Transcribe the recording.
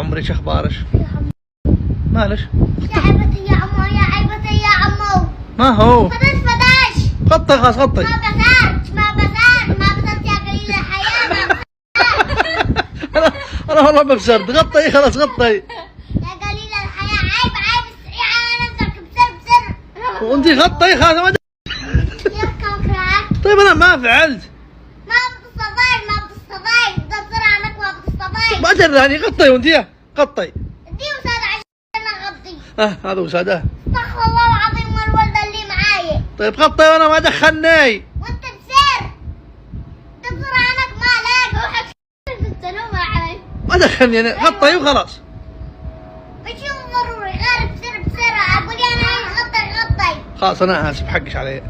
عمري، شو اخبارك؟ مالش؟ يا عيبتي يا عمو، يا عيبتي يا عمو. ما هو؟ فداش. غطي خلاص غطي. ما بزرت يا قليل الحياة. انا والله ما بزرت. غطي خلاص غطي. يا قليل الحياة، عيب السعي على نفسك. بسر. وانتي غطي خلاص. ما يركب كراك. طيب انا ما فعلت. ما بتصطفي ده بسرعة عنك ما بتصطفي. ما جراني. غطي وانتي غطي. دي وسادة عشان اغطي. هذا وسادة. استغفر الله العظيم والولد اللي معاي. طيب غطي وانا ما دخلني. وانت بسر. ده بسرعة عنك مالك. روحك في السنوبة علي. ما دخلني انا. غطي وخلاص. بشوف ضروري غير بسر. اقول انا غطي. خلاص انا اسف، حقش علي.